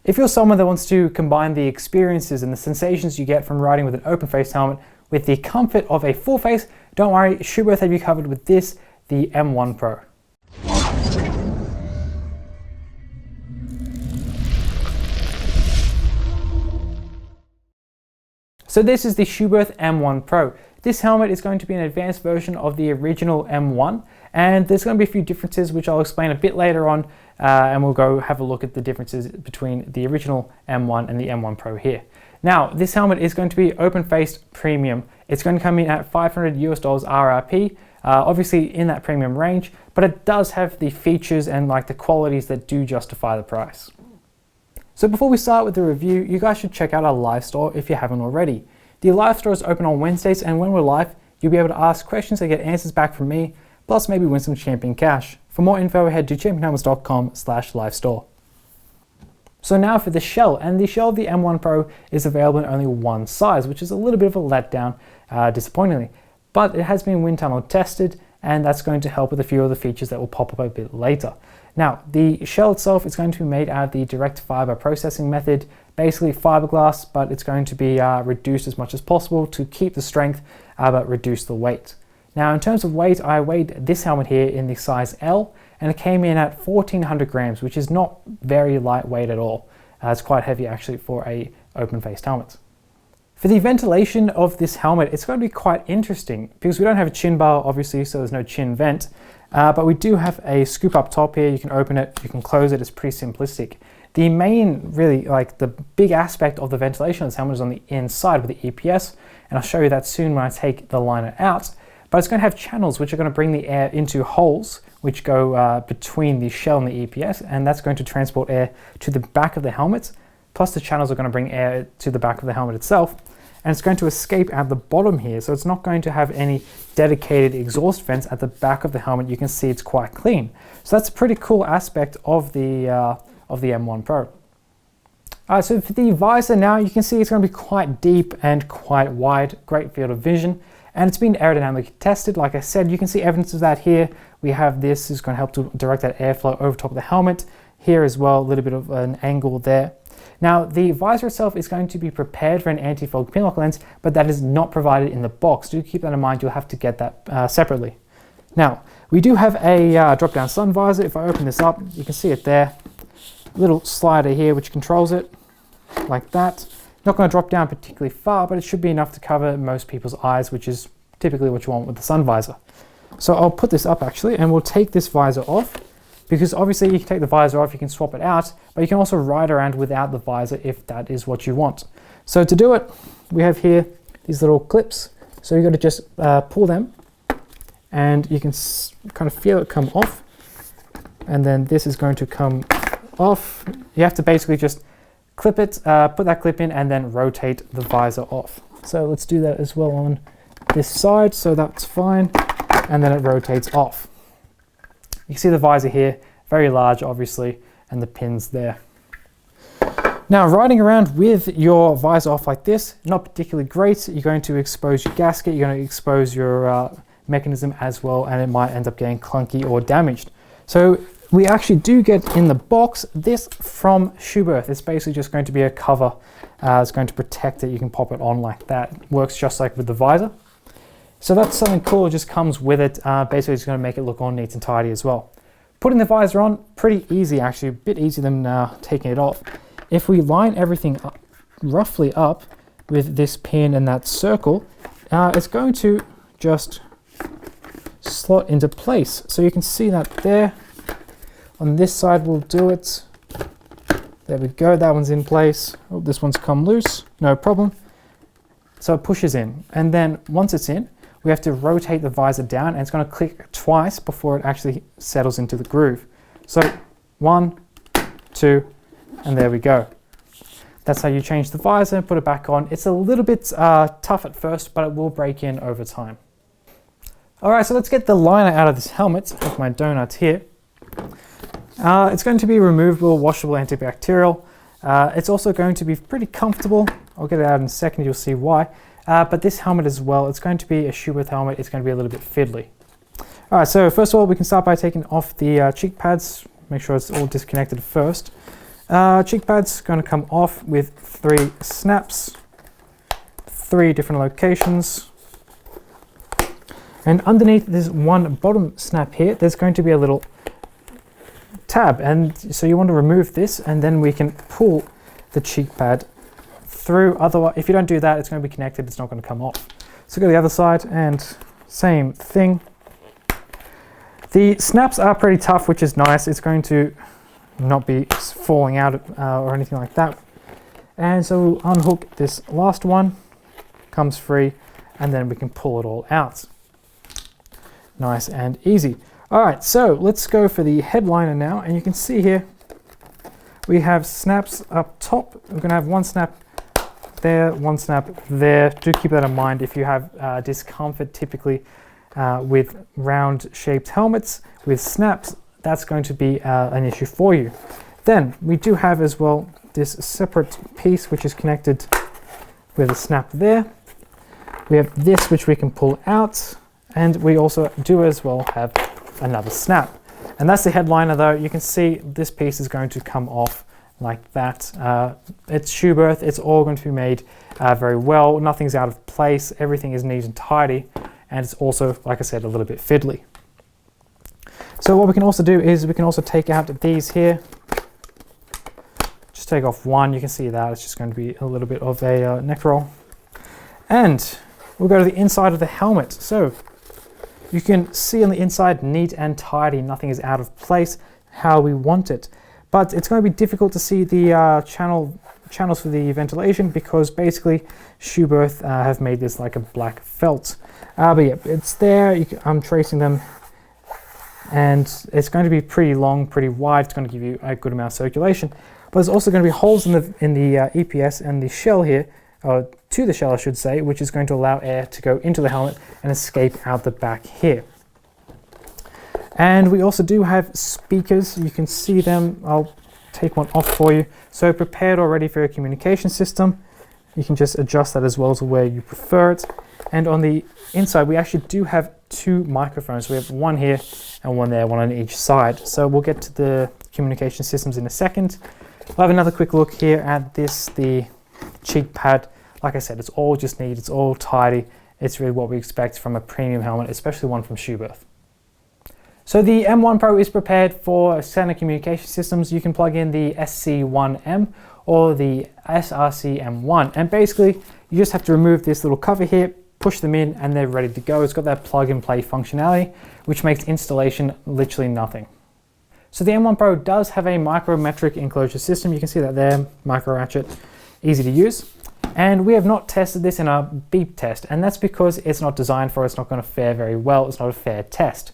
If you're someone that wants to combine the experiences and the sensations you get from riding with an open-face helmet with the comfort of a full face, don't worry, Schuberth have you covered with this, the M1 Pro. So this is the Schuberth M1 Pro. This helmet is going to be an advanced version of the original M1, and there's going to be a few differences which I'll explain a bit later on, and we'll go have a look at the differences between the original M1 and the M1 Pro here. Now, this helmet is going to be open-faced premium. It's going to come in at $500 RRP, obviously in that premium range, but it does have the features and like the qualities that do justify the price. So before we start with the review, you guys should check out our live store if you haven't already. The live store is open on Wednesdays, and when we're live, you'll be able to ask questions and get answers back from me, plus maybe win some champion cash. For more info, head to championhelmets.com/live-store. So now for the shell, and the shell of the M1 Pro is available in only one size, which is a little bit of a letdown, disappointingly. But it has been wind tunnel tested, and that's going to help with a few of the features that will pop up a bit later. Now, the shell itself is going to be made out of the direct fiber processing method, basically fiberglass, but it's going to be reduced as much as possible to keep the strength, but reduce the weight. Now, in terms of weight, I weighed this helmet here in the size L, and it came in at 1400 grams, which is not very lightweight at all. It's quite heavy actually for a open-faced helmet. For the ventilation of this helmet, it's going to be quite interesting because we don't have a chin bar, obviously, so there's no chin vent. But we do have a scoop up top here. You can open it, you can close it. It's pretty simplistic. The main, really, like the big aspect of the ventilation of this helmet is on the inside with the EPS, and I'll show you that soon when I take the liner out. But it's going to have channels which are going to bring the air into holes which go between the shell and the EPS, and that's going to transport air to the back of the helmet. Plus the channels are going to bring air to the back of the helmet itself, and it's going to escape at the bottom here, so it's not going to have any dedicated exhaust vents at the back of the helmet. You can see it's quite clean. So that's a pretty cool aspect of the M1 Pro. Alright, so for the visor now, you can see it's going to be quite deep and quite wide, great field of vision, and it's been aerodynamically tested. Like I said, you can see evidence of that here. We have this is going to help to direct that airflow over top of the helmet. Here as well, a little bit of an angle there. Now, the visor itself is going to be prepared for an anti-fog pinlock lens, but that is not provided in the box. Do keep that in mind, you'll have to get that separately. Now, we do have a drop-down sun visor. If I open this up, you can see it there. Little slider here which controls it, like that. Not going to drop down particularly far, but it should be enough to cover most people's eyes, which is typically what you want with the sun visor. So I'll put this up actually, and we'll take this visor off, because obviously you can take the visor off, you can swap it out, but you can also ride around without the visor if that is what you want. So to do it, we have here these little clips. So you've got to just pull them, and you can kind of feel it come off, and then this is going to come off. You have to basically just clip it, put that clip in, and then rotate the visor off. So let's do that as well on this side, so that's fine, and then it rotates off. You can see the visor here, very large obviously, and the pins there. Now, riding around with your visor off like this, not particularly great. You're going to expose your gasket, you're going to expose your mechanism as well, and it might end up getting clunky or damaged. So we actually do get in the box this from Schuberth. It's basically just going to be a cover. It's going to protect it. You can pop it on like that. It works just like with the visor. So that's something cool, it just comes with it. Basically it's going to make it look all neat and tidy as well. Putting the visor on, pretty easy actually, a bit easier than taking it off. If we line everything up, roughly up with this pin and that circle, it's going to just slot into place. So you can see that there. On this side we'll do it. There we go, that one's in place. Oh, this one's come loose, no problem. So it pushes in, and then once it's in, we have to rotate the visor down, and it's going to click twice before it actually settles into the groove. So 1, 2, and there we go. That's how you change the visor and put it back on. It's a little bit tough at first, but it will break in over time. All right, so let's get the liner out of this helmet with my donuts here. It's going to be removable, washable, antibacterial. It's also going to be pretty comfortable. I'll get it out in a second, you'll see why. But this helmet as well, it's going to be a Schuberth helmet. It's going to be a little bit fiddly. All right, so first of all, we can start by taking off the cheek pads. Make sure it's all disconnected first. Cheek pad's going to come off with 3 snaps, 3 different locations. And underneath this one bottom snap here, there's going to be a little tab. And so you want to remove this, and then we can pull the cheek pad through. Otherwise, if you don't do that, it's going to be connected, it's not going to come off. So go to the other side and same thing. The snaps are pretty tough, which is nice. It's going to not be falling out or anything like that. And so we'll unhook this last one, comes free, and then we can pull it all out. Nice and easy. All right, so let's go for the headliner now. And you can see here, we have snaps up top. We're gonna have 1 snap there, 1 snap there. Do keep that in mind if you have discomfort typically with round shaped helmets with snaps. That's going to be an issue for you. Then we do have as well this separate piece which is connected with a snap there. We have this which we can pull out, and we also do as well have another snap. And that's the headliner though. You can see this piece is going to come off like that. It's Schuberth, it's all going to be made very well. Nothing's out of place, everything is neat and tidy, and it's also, like I said, a little bit fiddly. So what we can also do is we can also take out these here. Just take off one, you can see that it's just going to be a little bit of a neck roll. And we'll go to the inside of the helmet. So you can see on the inside, neat and tidy, nothing is out of place, how we want it. But it's going to be difficult to see the channels for the ventilation because basically Schuberth have made this like a black felt. But yeah, it's there, I'm tracing them, and it's going to be pretty long, pretty wide. It's going to give you a good amount of circulation. But there's also going to be holes in the EPS and the shell here, to the shell I should say, which is going to allow air to go into the helmet and escape out the back here. And we also do have speakers. You can see them. I'll take one off for you. So prepared already for your communication system. You can just adjust that as well to where you prefer it. And on the inside, we actually do have 2 microphones. We have one here and one there, one on each side. So we'll get to the communication systems in a second. We'll have another quick look here at the cheek pad. Like I said, it's all just neat, it's all tidy. It's really what we expect from a premium helmet, especially one from Schuberth. So the M1 Pro is prepared for standard communication systems. You can plug in the SC1M or the SRC M1. And basically, you just have to remove this little cover here, push them in, and they're ready to go. It's got that plug and play functionality, which makes installation literally nothing. So the M1 Pro does have a micrometric enclosure system. You can see that there, micro ratchet, easy to use. And we have not tested this in our beep test, and that's because it's not designed for it. It's not going to fare very well. It's not a fair test.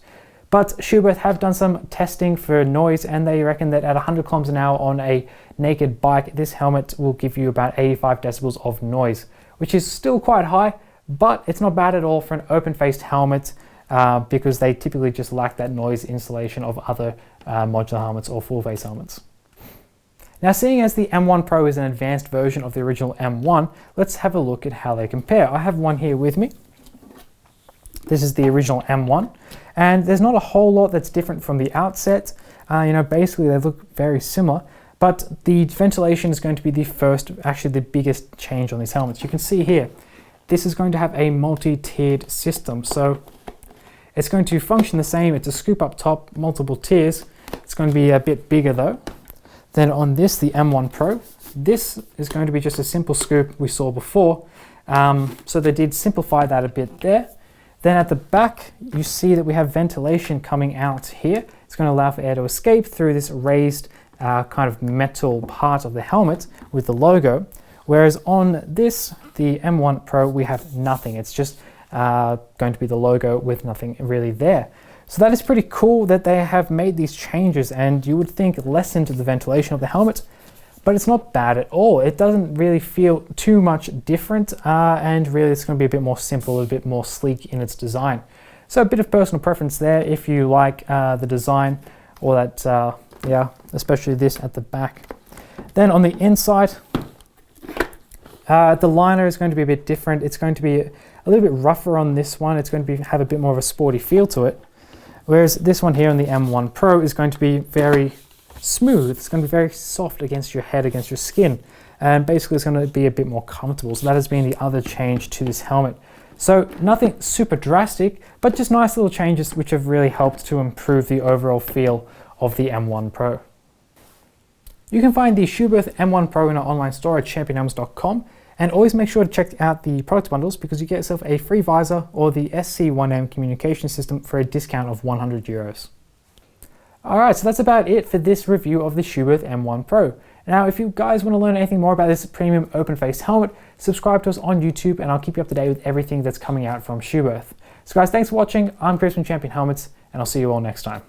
But Schuberth have done some testing for noise, and they reckon that at 100 kilometers an hour on a naked bike, this helmet will give you about 85 decibels of noise, which is still quite high, but it's not bad at all for an open-faced helmet because they typically just lack that noise insulation of other modular helmets or full-face helmets. Now, seeing as the M1 Pro is an advanced version of the original M1, let's have a look at how they compare. I have one here with me. This is the original M1, and there's not a whole lot that's different from the outset. Basically they look very similar, but the ventilation is going to be actually the biggest change on these helmets. You can see here, this is going to have a multi-tiered system. So it's going to function the same. It's a scoop up top, multiple tiers. It's going to be a bit bigger though. Then on this, the M1 Pro, this is going to be just a simple scoop we saw before. So they did simplify that a bit there. Then at the back, you see that we have ventilation coming out here. It's going to allow for air to escape through this raised kind of metal part of the helmet with the logo. Whereas on this, the M1 Pro, we have nothing. It's just going to be the logo with nothing really there. So that is pretty cool that they have made these changes, and you would think lessened the ventilation of the helmet, but it's not bad at all. It doesn't really feel too much different, and really it's going to be a bit more simple, a bit more sleek in its design. So a bit of personal preference there if you like the design, or that, especially this at the back. Then on the inside, the liner is going to be a bit different. It's going to be a little bit rougher on this one. It's going to have a bit more of a sporty feel to it. Whereas this one here on the M1 Pro is going to be very smooth. It's going to be very soft against your head, against your skin. And basically it's going to be a bit more comfortable. So that has been the other change to this helmet. So nothing super drastic, but just nice little changes which have really helped to improve the overall feel of the M1 Pro. You can find the Schuberth M1 Pro in our online store at championhelmets.com, and always make sure to check out the product bundles because you get yourself a free visor or the SC1M communication system for a discount of €100. Alright, so that's about it for this review of the Schuberth M1 Pro. Now, if you guys want to learn anything more about this premium open-face helmet, subscribe to us on YouTube and I'll keep you up to date with everything that's coming out from Schuberth. So guys, thanks for watching. I'm Chris from Champion Helmets, and I'll see you all next time.